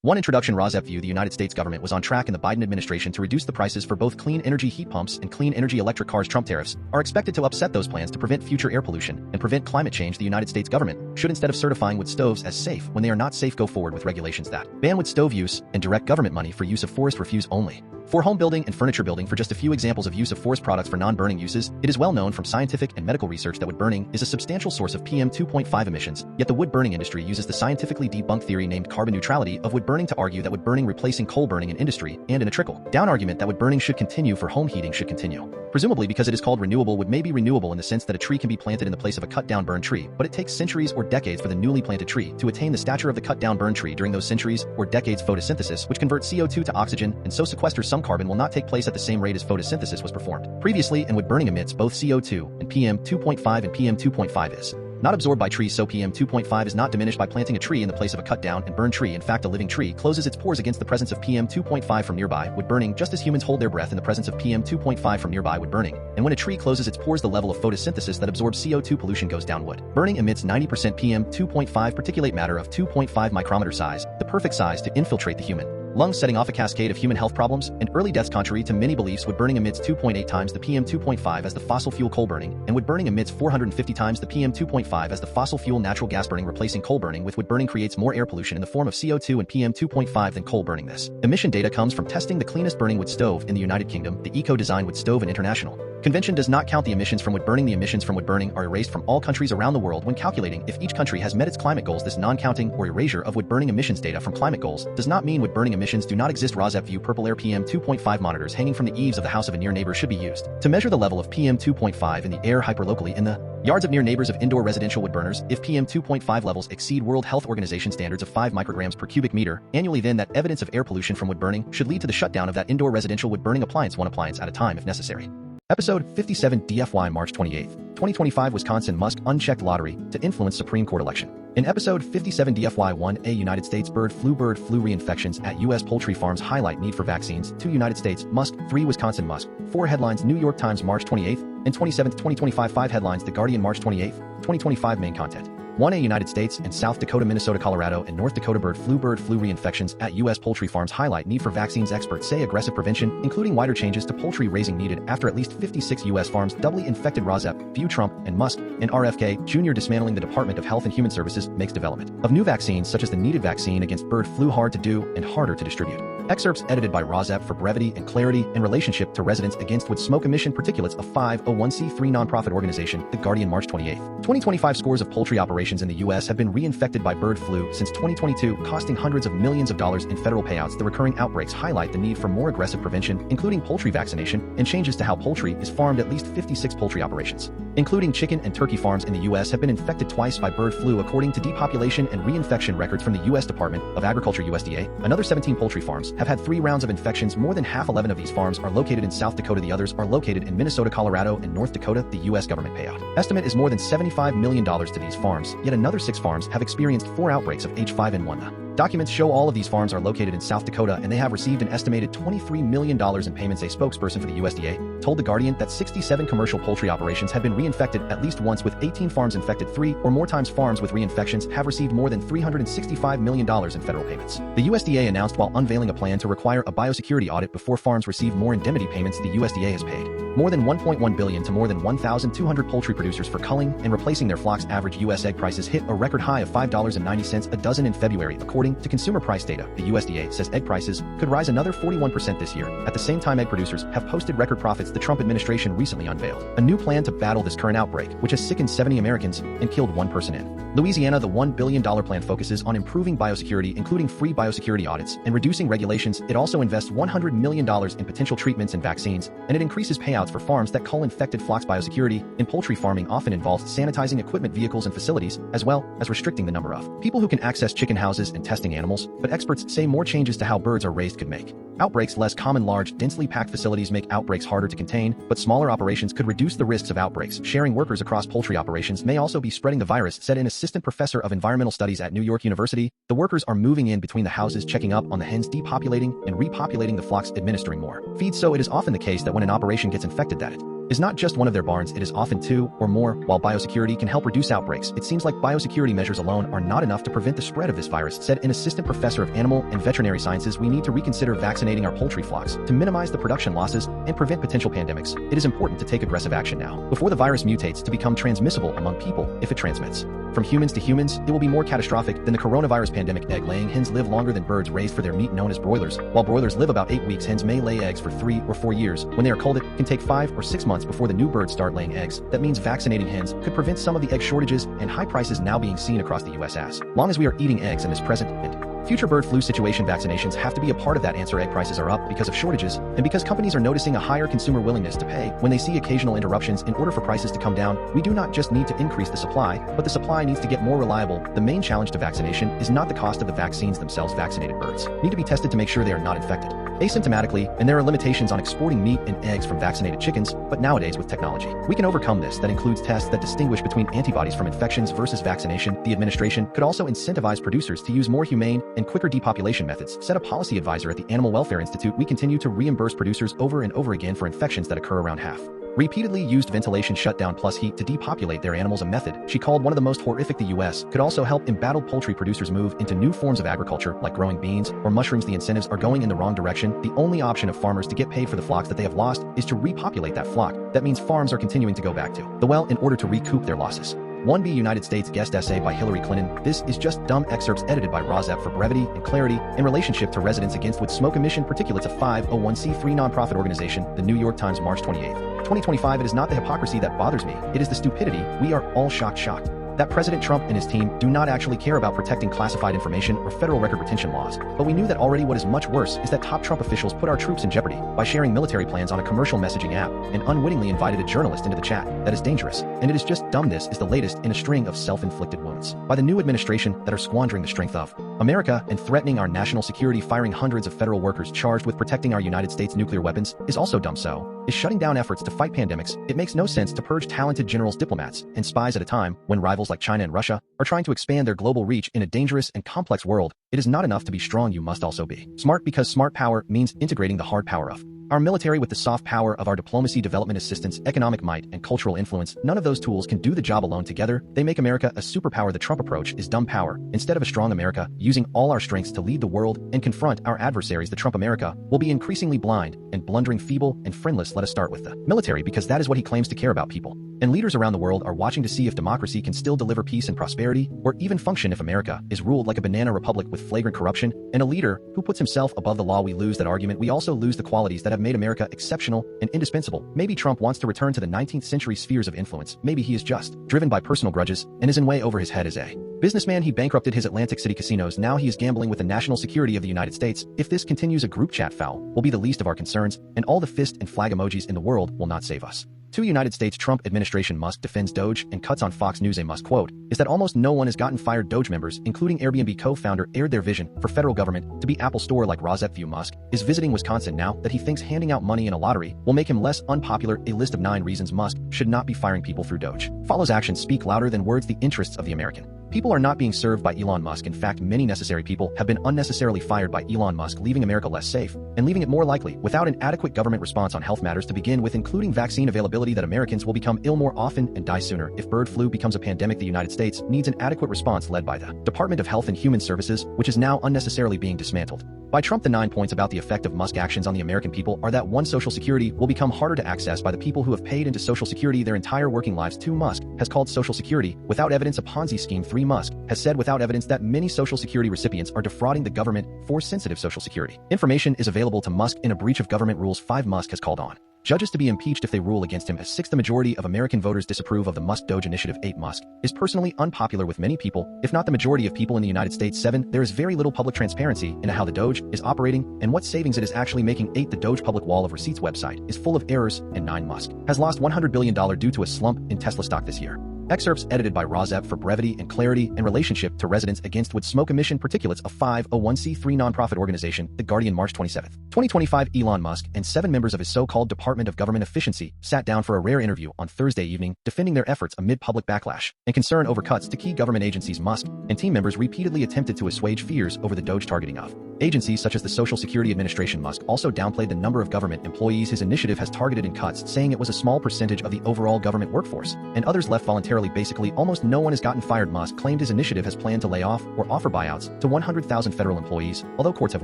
1. Introduction. Rosep view. The United States government was on track in the Biden administration to reduce the prices for both clean energy heat pumps and clean energy electric cars. Trump tariffs are expected to upset those plans to prevent future air pollution and prevent climate change. The United States government should, instead of certifying wood stoves as safe when they are not safe, go forward with regulations that ban wood stove use and direct government money for use of forest refuse only. For home building and furniture building. For just a few examples of use of forest products for non-burning uses, it is well known from scientific and medical research that wood burning is a substantial source of PM 2.5 emissions, yet the wood burning industry uses the scientifically debunked theory named carbon neutrality of wood burning to argue that wood burning replacing coal burning in industry, and in a trickle-down argument that wood burning should continue for home heating should continue. Presumably because it is called renewable. Wood may be renewable in the sense that a tree can be planted in the place of a cut-down burned tree, but it takes centuries or decades for the newly planted tree to attain the stature of the cut-down burned tree. During those centuries or decades, photosynthesis, which converts CO2 to oxygen and so sequesters some carbon, will not take place at the same rate as photosynthesis was performed previously, and wood burning emits both CO2 and PM 2.5, and PM 2.5 is not absorbed by trees, so PM 2.5 is not diminished by planting a tree in the place of a cut-down and burned tree. In fact, a living tree closes its pores against the presence of PM 2.5 from nearby wood burning, just as humans hold their breath in the presence of PM 2.5 from nearby wood burning. And when a tree closes its pores, the level of photosynthesis that absorbs CO2 pollution goes down. Wood burning emits 90% PM 2.5 particulate matter of 2.5 micrometer size, the perfect size to infiltrate the human lungs, setting off a cascade of human health problems and early deaths. Contrary to many beliefs, wood burning emits 2.8 times the PM 2.5 as the fossil fuel coal burning, and wood burning emits 450 times the PM 2.5 as the fossil fuel natural gas burning. Replacing coal burning with wood burning creates more air pollution in the form of CO2 and PM 2.5 than coal burning. This emission data comes from testing the cleanest burning wood stove in the United Kingdom, the eco-design wood stove, and international convention does not count the emissions from wood burning. The emissions from wood burning are erased from all countries around the world when calculating if each country has met its climate goals. This non-counting or erasure of wood burning emissions data from climate goals does not mean wood burning emissions do not exist. Rosep view. Purple air. PM 2.5 monitors hanging from the eaves of the house of a near neighbor should be used to measure the level of PM 2.5 in the air hyperlocally in the yards of near neighbors of indoor residential wood burners. If PM 2.5 levels exceed World Health Organization standards of 5 micrograms per cubic meter annually, then that evidence of air pollution from wood burning should lead to the shutdown of that indoor residential wood burning appliance, one appliance at a time if necessary. Episode 57 DFY March 28, 2025 Wisconsin Musk unchecked lottery to influence Supreme Court election. In episode 57 DFY 1A United States bird flu reinfections at U.S. poultry farms highlight need for vaccines. 2 United States Musk, 3 Wisconsin Musk. 4 headlines New York Times March 28 and 27, 2025. 5 headlines The Guardian March 28, 2025. Main content 1A United States and South Dakota, Minnesota, Colorado, and North Dakota bird flu reinfections at U.S. poultry farms highlight need for vaccines. Experts say aggressive prevention, including wider changes to poultry raising, needed after at least 56 U.S. farms doubly infected. Rosep view. Trump and Musk and RFK Jr. dismantling the Department of Health and Human Services makes development of new vaccines such as the needed vaccine against bird flu hard to do and harder to distribute. Excerpts edited by Rosep for brevity and clarity in relationship to residents against wood smoke emission particulates of 501c3 nonprofit organization. The Guardian March 28, 2025. Scores of poultry operations in the U.S. have been reinfected by bird flu since 2022, costing hundreds of millions of dollars in federal payouts. The recurring outbreaks highlight the need for more aggressive prevention, including poultry vaccination and changes to how poultry is farmed. At least 56 poultry operations, including chicken and turkey farms in the U.S., have been infected twice by bird flu, according to depopulation and reinfection records from the U.S. Department of Agriculture (USDA). Another 17 poultry farms have had 3 rounds of infections. More than half, 11 of these farms, are located in South Dakota. The others are located in Minnesota, Colorado, and North Dakota. The U.S. government payout estimate is more than $75 million to these farms. Yet another 6 farms have experienced 4 outbreaks of H5N1. Documents show all of these farms are located in South Dakota, and they have received an estimated $23 million in payments. A spokesperson for the USDA told The Guardian that 67 commercial poultry operations have been reinfected at least once, with 18 farms infected 3 or more times. Farms with reinfections have received more than $365 million in federal payments. The USDA announced while unveiling a plan to require a biosecurity audit before farms receive more indemnity payments. The USDA has paid more than $1.1 billion to more than 1,200 poultry producers for culling and replacing their flocks. Average U.S. egg prices hit a record high of $5.90 a dozen in February, according to consumer price data. The USDA says egg prices could rise another 41% this year. At the same time, egg producers have posted record profits. The Trump administration recently unveiled a new plan to battle this current outbreak, which has sickened 70 Americans and killed 1 person in Louisiana. The $1 billion plan focuses on improving biosecurity, including free biosecurity audits and reducing regulations. It also invests $100 million in potential treatments and vaccines, and it increases payouts for farms that cull infected flocks. Biosecurity in poultry farming often involves sanitizing equipment, vehicles, and facilities, as well as restricting the number of people who can access chicken houses and testing animals. But experts say more changes to how birds are raised could make outbreaks less common. Large, densely packed facilities make outbreaks harder to contain, but smaller operations could reduce the risks of outbreaks. Sharing workers across poultry operations may also be spreading the virus, said an assistant professor of environmental studies at New York University. The workers are moving in between the houses, checking up on the hens, depopulating and repopulating the flocks, administering more feed. So it is often the case that when an operation gets infected, that it is not just one of their barns, it is often two or more. While biosecurity can help reduce outbreaks, it seems like biosecurity measures alone are not enough to prevent the spread of this virus, said an assistant professor of animal and veterinary sciences. We need to reconsider vaccinating our poultry flocks to minimize the production losses and prevent potential pandemics. It is important to take aggressive action now, before the virus mutates to become transmissible among people. If it transmits from humans to humans, it will be more catastrophic than the coronavirus pandemic. Egg-laying hens live longer than birds raised for their meat, known as broilers. While broilers live about 8 weeks, hens may lay eggs for 3 or 4 years. When they are culled, it can take 5 or 6 months before the new birds start laying eggs. That means vaccinating hens could prevent some of the egg shortages and high prices now being seen across the U.S. As long as we are eating eggs in this present and future bird flu situation, vaccinations have to be a part of that answer. Egg prices are up because of shortages and because companies are noticing a higher consumer willingness to pay when they see occasional interruptions. In order for prices to come down, we do not just need to increase the supply, but the supply needs to get more reliable. The main challenge to vaccination is not the cost of the vaccines themselves. Vaccinated birds need to be tested to make sure they are not infected asymptomatically, and there are limitations on exporting meat and eggs from vaccinated chickens, but nowadays with technology, we can overcome this. That includes tests that distinguish between antibodies from infections versus vaccination. The administration could also incentivize producers to use more humane and quicker depopulation methods, said a policy advisor at the Animal Welfare Institute. We continue to reimburse producers over and over again for infections that occur around half. Repeatedly used ventilation shutdown plus heat to depopulate their animals, a method she called one of the most horrific. The U.S. could also help embattled poultry producers move into new forms of agriculture, like growing beans or mushrooms. The incentives are going in the wrong direction. The only option of farmers to get paid for the flocks that they have lost is to repopulate that flock. That means farms are continuing to go back to the well in order to recoup their losses. 1B United States guest essay by Hillary Clinton. This is just dumb excerpts edited by Rozep for brevity and clarity in relationship to residents against with smoke emission particulates. A 501c3 nonprofit organization, the New York Times, March 28, 2025. It is not the hypocrisy that bothers me, it is the stupidity. We are all shocked that President Trump and his team do not actually care about protecting classified information or federal record retention laws. But we knew that already. What is much worse is that top Trump officials put our troops in jeopardy by sharing military plans on a commercial messaging app and unwittingly invited a journalist into the chat. That is dangerous, and it is just dumb. This is the latest in a string of self-inflicted wounds by the new administration that are squandering the strength of America and threatening our national security. Firing hundreds of federal workers charged with protecting our United States nuclear weapons is also dumb. So is shutting down efforts to fight pandemics. It makes no sense to purge talented generals, diplomats, and spies at a time when rivals like China and Russia are trying to expand their global reach in a dangerous and complex world. It is not enough to be strong, you must also be smart, because smart power means integrating the hard power of our military with the soft power of our diplomacy, development assistance, economic might, and cultural influence. None of those tools can do the job alone. Together, they make America a superpower. The Trump approach is dumb power. Instead of a strong America using all our strengths to lead the world and confront our adversaries, the Trump America will be increasingly blind and blundering, feeble and friendless. Let us start with the military, because that is what he claims to care about. People and leaders around the world are watching to see if democracy can still deliver peace and prosperity, or even function if America is ruled like a banana republic with flagrant corruption and a leader who puts himself above the law. We lose that argument. We also lose the qualities that have made America exceptional and indispensable. Maybe Trump wants to return to the 19th century spheres of influence. Maybe he is just driven by personal grudges and is in way over his head as a businessman. He bankrupted his Atlantic City casinos. Now he is gambling with the national security of the United States. If this continues, a group chat foul will be the least of our concerns, and all the fist and flag emojis in the world will not save us. 2. United States Trump administration. Musk defends Doge and cuts on Fox News. A Musk quote is that almost no one has gotten fired. Doge members, including Airbnb co-founder, aired their vision for federal government to be Apple Store like Rozep View. Musk is visiting Wisconsin now that he thinks handing out money in a lottery will make him less unpopular. A list of 9 reasons Musk should not be firing people through Doge follows. Actions speak louder than words. The interests of the American people are not being served by Elon Musk. In fact, many necessary people have been unnecessarily fired by Elon Musk, leaving America less safe and leaving it more likely, without an adequate government response on health matters to begin with, including vaccine availability, that Americans will become ill more often and die sooner if bird flu becomes a pandemic. The United States needs an adequate response led by the Department of Health and Human Services, which is now unnecessarily being dismantled by Trump. The 9 points about the effect of Musk actions on the American people are that 1. Social Security will become harder to access by the people who have paid into Social Security their entire working lives. 2. Musk has called Social Security without evidence a Ponzi scheme. 3. Musk has said without evidence that many Social Security recipients are defrauding the government for sensitive Social Security information is available to Musk in a breach of government rules. 5. Musk has called on judges to be impeached if they rule against him. 6. The majority of American voters disapprove of the Musk Doge initiative. 8. Musk is personally unpopular with many people, if not the majority of people in the United States. 7. There is very little public transparency into how the Doge is operating and what savings it is actually making. 8. The Doge public wall of receipts website is full of errors. And 9. Musk has lost $100 billion due to a slump in Tesla stock this year. Excerpts edited by Rozep for brevity and clarity in relationship to residents against wood smoke emission particulates. A 501c3 nonprofit organization, The Guardian, March 27, 2025. Elon Musk and 7 members of his so-called Department of Government Efficiency sat down for a rare interview on Thursday evening, defending their efforts amid public backlash and concern over cuts to key government agencies. Musk and team members repeatedly attempted to assuage fears over the Doge targeting of agencies such as the Social Security Administration. Musk also downplayed the number of government employees his initiative has targeted in cuts, saying it was a small percentage of the overall government workforce, and others left voluntarily. Basically, almost no one has gotten fired. Musk claimed his initiative has planned to lay off or offer buyouts to 100,000 federal employees, although courts have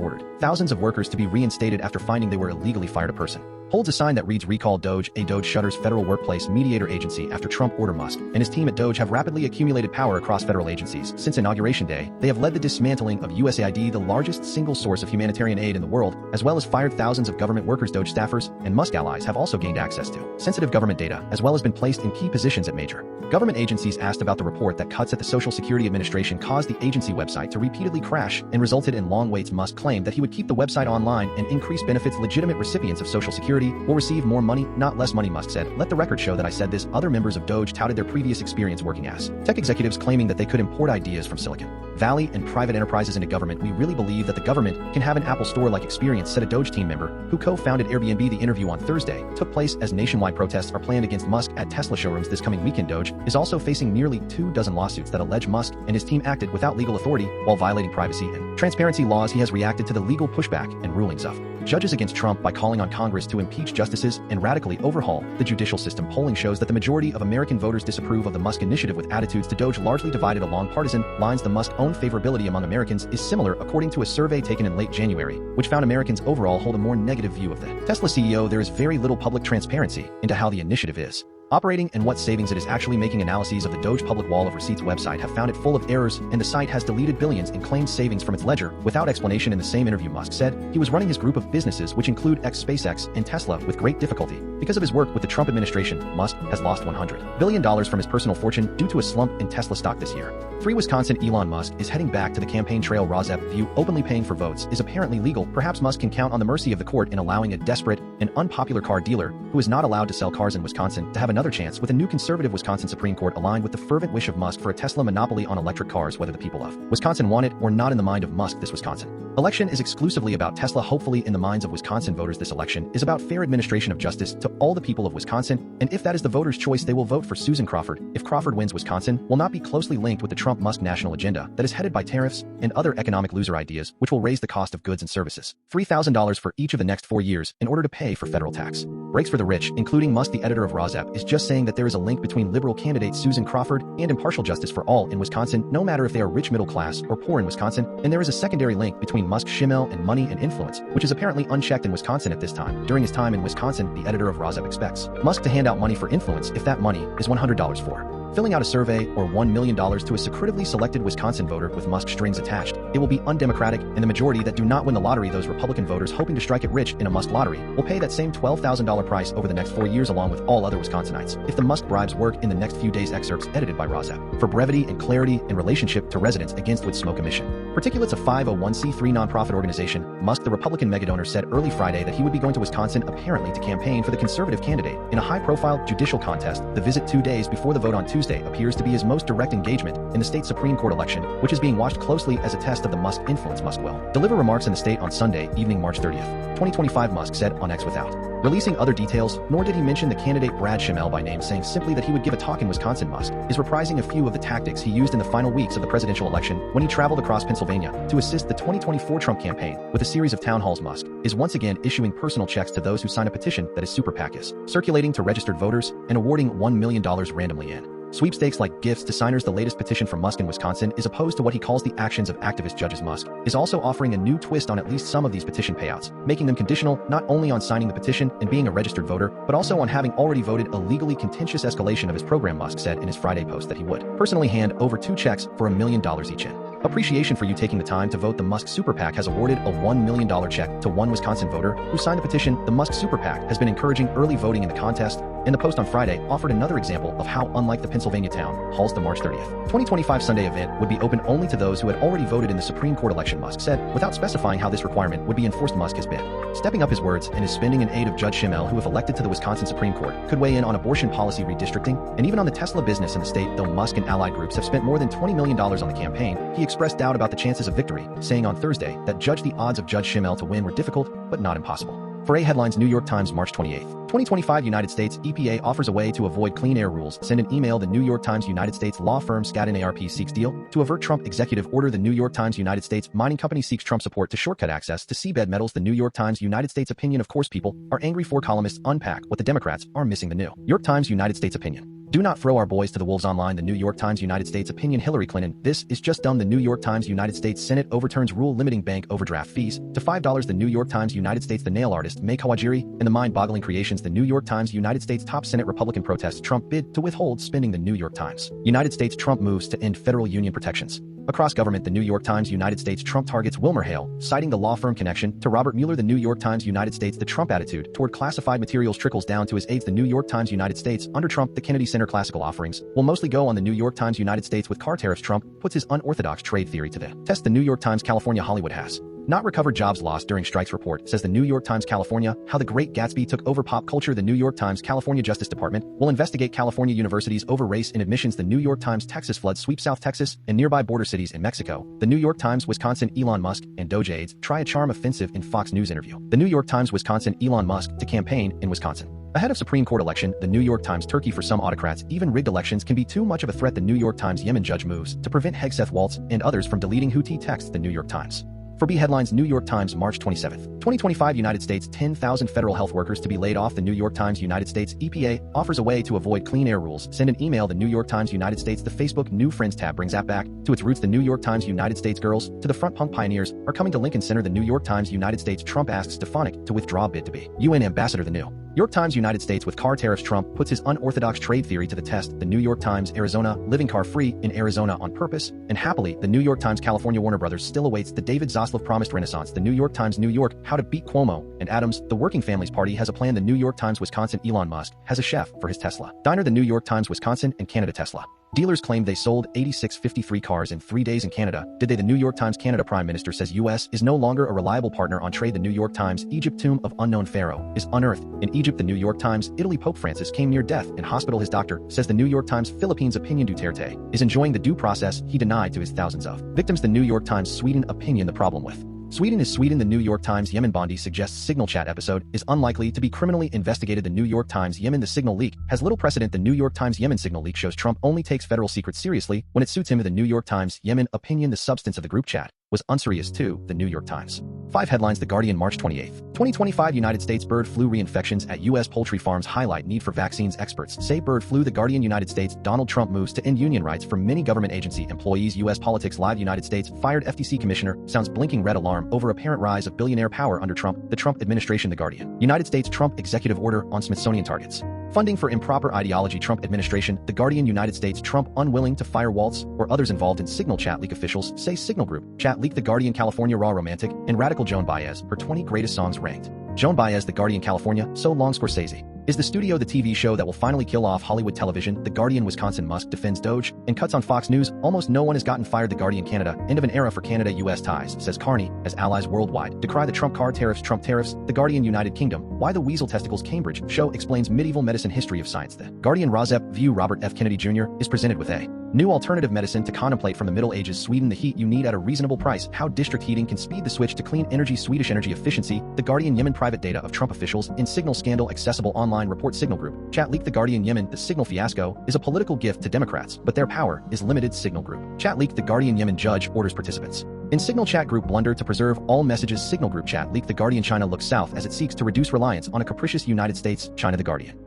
ordered thousands of workers to be reinstated after finding they were illegally fired. A person holds a sign that reads "Recall Doge." A Doge shutters federal workplace mediator agency after Trump order. Musk and his team at Doge have rapidly accumulated power across federal agencies. Since Inauguration Day, they have led the dismantling of USAID, the largest single source of humanitarian aid in the world, as well as fired thousands of government workers. Doge staffers and Musk allies have also gained access to sensitive government data, as well as been placed in key positions at major government agencies. Asked about the report that cuts at the Social Security Administration caused the agency website to repeatedly crash and resulted in long waits, Musk claimed that he would keep the website online and increase benefits. Legitimate recipients of Social Security will receive more money, not less money, Musk said. Let the record show that I said this. Other members of Doge touted their previous experience working as tech executives, claiming that they could import ideas from Silicon Valley and private enterprises into government. We really believe that the government can have an Apple Store-like experience, said a Doge team member who co-founded Airbnb. The interview on Thursday took place as nationwide protests are planned against Musk at Tesla showrooms this coming weekend. Doge is also facing nearly 24 lawsuits that allege Musk and his team acted without legal authority while violating privacy and transparency laws. He has reacted to the legal pushback and rulings of judges against Trump by calling on Congress to impeach justices and radically overhaul the judicial system. Polling shows that the majority of American voters disapprove of the Musk initiative, with attitudes to Doge largely divided along partisan lines. The Musk-owned favorability among Americans is similar, according to a survey taken in late January, which found Americans overall hold a more negative view of the Tesla CEO. There is very little public transparency into how the initiative is operating and what savings it is actually making. Analyses of the Doge public wall of receipts website have found it full of errors, and the site has deleted billions in claimed savings from its ledger without explanation. In the same interview, Musk said he was running his group of businesses, which include SpaceX and Tesla, with great difficulty. Because of his work with the Trump administration, Musk has lost $100 billion from his personal fortune due to a slump in Tesla stock this year. Free Wisconsin. Elon Musk is heading back to the campaign trail. Rozep view openly paying for votes is apparently legal. Perhaps Musk can count on the mercy of the court in allowing a desperate and unpopular car dealer who is not allowed to sell cars in Wisconsin to have another chance, with a new conservative Wisconsin Supreme Court aligned with the fervent wish of Musk for a Tesla monopoly on electric cars. Whether the people of Wisconsin want it or not, in the mind of Musk, this Wisconsin election is exclusively about Tesla. Hopefully, in the minds of Wisconsin voters, this election is about fair administration of justice to all the people of Wisconsin, and if that is the voters' choice, they will vote for Susan Crawford. If Crawford wins, Wisconsin will not be closely linked with the Trump-Musk national agenda that is headed by tariffs and other economic loser ideas, which will raise the cost of goods and services $3,000 for each of the next 4 years in order to pay for federal tax breaks for the rich, including Musk. The editor of Rozep is just saying that there is a link between liberal candidate Susan Crawford and impartial justice for all in Wisconsin, no matter if they are rich, middle class, or poor in Wisconsin, and there is a secondary link between Musk's shimmel and money and influence, which is apparently unchecked in Wisconsin at this time. During his time in Wisconsin, the editor of Rozep expects Musk to hand out money for influence if that money is $100 for filling out a survey or $1 million to a secretively selected Wisconsin voter with Musk strings attached. It will be undemocratic, and the majority that do not win the lottery, those Republican voters hoping to strike it rich in a Musk lottery, will pay that same $12,000 price over the next 4 years along with all other Wisconsinites if the Musk bribes work in the next few days. Excerpts edited by Rozep for brevity and clarity in relationship to residents against wood smoke emission particulates. A 501c3 nonprofit organization, Musk, the Republican megadonor, said early Friday that he would be going to Wisconsin apparently to campaign for the conservative candidate in a high-profile judicial contest. The visit 2 days before the vote on Tuesday appears to be his most direct engagement in the state Supreme Court election, which is being watched closely as a test of the Musk influence. Musk will deliver remarks in the state on Sunday evening, March 30th, 2025, Musk said on X, without releasing other details, nor did he mention the candidate Brad Schimmel by name, saying simply that he would give a talk in Wisconsin. Musk is reprising a few of the tactics he used in the final weeks of the presidential election when he traveled across Pennsylvania to assist the 2024 Trump campaign with a series of town halls. Musk is once again issuing personal checks to those who sign a petition that his super PAC is circulating to registered voters and awarding $1 million randomly in sweepstakes like gifts to signers. The latest petition from Musk in Wisconsin is opposed to what he calls the actions of activist judges. Musk is also offering a new twist on at least some of these petition payouts, making them conditional not only on signing the petition and being a registered voter, but also on having already voted. A legally contentious escalation of his program, Musk said in his Friday post that he would personally hand over 2 checks for $1 million each in appreciation for you taking the time to vote. The Musk Super PAC has awarded a $1 million check to one Wisconsin voter who signed the petition. The Musk Super PAC has been encouraging early voting in the contest, and the Post on Friday offered another example of how unlike the Pennsylvania town halls the March 30th, 2025 Sunday event would be open only to those who had already voted in the Supreme Court election, Musk said, without specifying how this requirement would be enforced. Musk has been stepping up his words and is spending in aid of Judge Schimmel, who, if elected to the Wisconsin Supreme Court, could weigh in on abortion policy redistricting and even on the Tesla business in the state. Though Musk and allied groups have spent more than $20 million on the campaign, he expressed doubt about the chances of victory, saying on Thursday that the odds of Judge Schimmel to win were difficult, but not impossible. For A headlines, New York Times, March 28, 2025 United States EPA offers a way to avoid clean air rules. Send an email. The New York Times. United States law firm Skadden Arp seeks deal to avert Trump executive order. The New York Times. United States mining company seeks Trump support to shortcut access to seabed metals. The New York Times. United States opinion. Of course people are angry. Four columnists unpack what the Democrats are missing. The New York Times. United States opinion. Do not throw our boys to the wolves online. The New York Times. United States opinion. Hillary Clinton, this is just dumb. The New York Times. United States Senate overturns rule limiting bank overdraft fees to $5. The New York Times. United States. The nail artist May Kawajiri and the mind-boggling creations. The New York Times. United States top Senate Republican protests Trump bid to withhold spending. The New York Times. United States. Trump moves to end federal union protections across government. The New York Times. United States. Trump targets Wilmer Hale, citing the law firm connection to Robert Mueller. The New York Times. United States. The Trump attitude toward classified materials trickles down to his aides. The New York Times. United States. Under Trump, the Kennedy Center classical offerings will mostly go on. The New York Times. United States. With car tariffs, Trump puts his unorthodox trade theory to the test. The New York Times. California. Hollywood has not recovered jobs lost during strikes. Report says. The New York Times. California, how the Great Gatsby took over pop culture. The New York Times. California Justice Department will investigate California universities over race in admissions. The New York Times. Texas floods sweep South Texas and nearby border cities in Mexico. The New York Times. Wisconsin. Elon Musk and Doge aides try a charm offensive in Fox News interview. The New York Times. Wisconsin. Elon Musk to campaign in Wisconsin ahead of Supreme Court election. The New York Times. Turkey for some autocrats, even rigged elections can be too much of a threat. The New York Times. Yemen judge moves to prevent Hegseth Waltz and others from deleting Houthi texts. The New York Times. For B headlines, New York Times. March 27, 2025 United States. 10,000 federal health workers to be laid off. The New York Times. United States EPA offers a way to avoid clean air rules. Send an email. The New York Times. United States. The Facebook New Friends tab brings app back to its roots. The New York Times. United States. Girls to the front, punk pioneers are coming to Lincoln Center. The New York Times. United States. Trump asks Stefanik to withdraw bid to be UN ambassador. The New York Times. United States. With car tariffs, Trump puts his unorthodox trade theory to the test. The New York Times. Arizona, living car free in Arizona on purpose and happily. The New York Times. California. Warner Brothers still awaits the David Zaslav promised renaissance. The New York Times. New York, how to beat Cuomo and Adams. The Working Families Party has a plan. The New York Times. Wisconsin. Elon Musk has a chef for his Tesla diner. The New York Times. Wisconsin and Canada. Tesla dealers claimed they sold 8653 cars in 3 days in Canada. Did they? The New York Times. Canada Prime Minister says U.S. is no longer a reliable partner on trade. The New York Times. Egypt. Tomb of unknown pharaoh is unearthed in Egypt. The New York Times. Italy. Pope Francis came near death in hospital. His doctor says. The New York Times. Philippines opinion. Duterte is enjoying the due process he denied to his thousands of victims. The New York Times. Sweden opinion. The problem with Sweden is Sweden. The New York Times. Yemen Bondi suggests Signal chat episode is unlikely to be criminally investigated. The New York Times. Yemen. The Signal leak has little precedent. The New York Times. Yemen Signal leak shows Trump only takes federal secrets seriously when it suits him. The New York Times. Yemen opinion. The substance of the group chat was unserious too. The New York Times. 5 headlines. The Guardian. March 28, 2025 United States bird flu reinfections at U.S. poultry farms highlight need for vaccines. Experts say bird flu. The Guardian. United States. Donald Trump moves to end union rights for many government agency employees. U.S. politics live. United States fired FTC commissioner sounds blinking red alarm over apparent rise of billionaire power under Trump. The Trump administration. The Guardian. United States. Trump executive order on Smithsonian targets funding for improper ideology. Trump administration. The Guardian. United States. Trump unwilling to fire Waltz or others involved in Signal chat leak. Officials say Signal group chat leak. The Guardian. California. Raw romantic and radical Joan Baez. Her 20 greatest songs ranked. Joan Baez. The Guardian. California. So long. Scorsese is the studio the TV show that will finally kill off Hollywood television. The Guardian. Wisconsin Musk defends Doge and cuts on Fox News. Almost no one has gotten fired. The Guardian. Canada. End of an era for Canada-U.S. ties, says Carney, as allies worldwide decry the Trump car tariffs. Trump tariffs. The Guardian. United Kingdom. Why the weasel testicles Cambridge show explains medieval medicine history of science. The Guardian. Rosep View. Robert F. Kennedy Jr. is presented with a new alternative medicine to contemplate from the Middle Ages. Sweden. The heat you need at a reasonable price. How district heating can speed the switch to clean energy. Swedish energy efficiency. The Guardian. Yemen private data of Trump officials in Signal scandal accessible online. Report. Signal group chat leak. The Guardian. Yemen. The Signal fiasco is a political gift to Democrats, but their power is limited. Signal group chat leak. The Guardian. Yemen judge orders participants in Signal chat group blunder to preserve all messages. Signal group chat leak. The Guardian. China looks south as it seeks to reduce reliance on a capricious United States. China. The Guardian.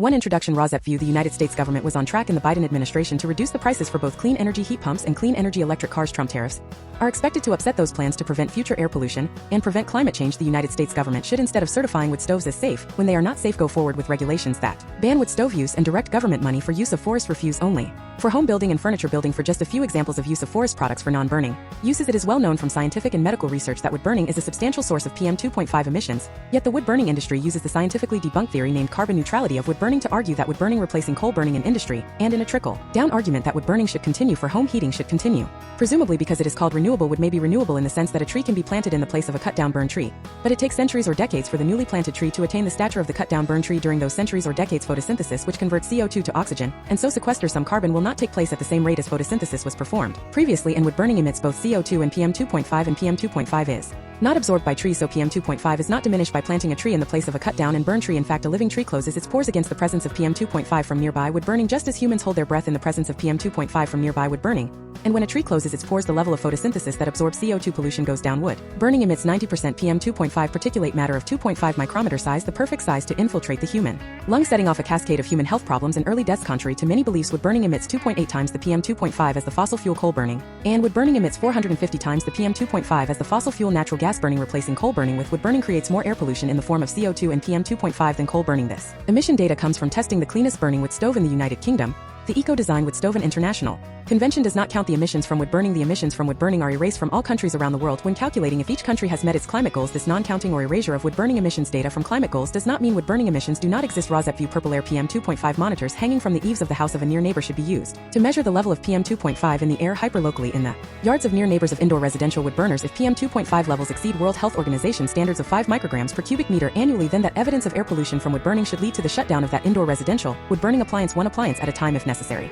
One introduction. Rosep View. The United States government was on track in the Biden administration to reduce the prices for both clean energy heat pumps and clean energy electric cars. Trump tariffs are expected to upset those plans to prevent future air pollution and prevent climate change. The United States government should, instead of certifying wood stoves as safe when they are not safe, go forward with regulations that ban wood stove use and direct government money for use of forest refuse only. For home building and furniture building, for just a few examples of use of forest products for non-burning uses, it is well known from scientific and medical research that wood burning is a substantial source of PM 2.5 emissions, yet the wood burning industry uses the scientifically debunked theory named carbon neutrality of wood burning to argue that wood burning replacing coal burning in industry, and in a trickle-down argument that wood burning should continue for home heating should continue. Presumably because it is called renewable, wood may be renewable in the sense that a tree can be planted in the place of a cut-down burned tree, but it takes centuries or decades for the newly planted tree to attain the stature of the cut-down burned tree. During those centuries or decades, photosynthesis, which converts CO2 to oxygen, and so sequesters some carbon, will not take place at the same rate as photosynthesis was performed previously, and wood burning emits both CO2 and PM 2.5, and PM 2.5 is not absorbed by trees, so PM 2.5 is not diminished by planting a tree in the place of a cut down and burn tree. In fact, a living tree closes its pores against the presence of PM 2.5 from nearby wood burning, just as humans hold their breath in the presence of PM 2.5 from nearby wood burning. And when a tree closes its pores, the level of photosynthesis that absorbs CO2 pollution goes down. Wood burning emits 90% PM 2.5 particulate matter of 2.5 micrometer size, the perfect size to infiltrate the human lung, setting off a cascade of human health problems and early deaths. Contrary to many beliefs, wood burning emits 2.8 times the PM 2.5 as the fossil fuel coal burning, and wood burning emits 450 times the PM 2.5 as the fossil fuel natural gas burning. Replacing coal burning with wood burning creates more air pollution in the form of CO2 and PM 2.5 than coal burning. This emission data comes from testing the cleanest burning wood stove in the United Kingdom, the Eco-Design Wood Stove. An international convention does not count the emissions from wood burning. The emissions from wood burning are erased from all countries around the world when calculating if each country has met its climate goals. This non-counting or erasure of wood burning emissions data from climate goals does not mean wood burning emissions do not exist. Rosette View purple air PM 2.5 monitors hanging from the eaves of the house of a near neighbor should be used to measure the level of PM 2.5 in the air hyperlocally in the yards of near neighbors of indoor residential wood burners. If PM 2.5 levels exceed World Health Organization standards of 5 micrograms per cubic meter annually, then that evidence of air pollution from wood burning should lead to the shutdown of that indoor residential wood burning appliance, one appliance at a time if necessary.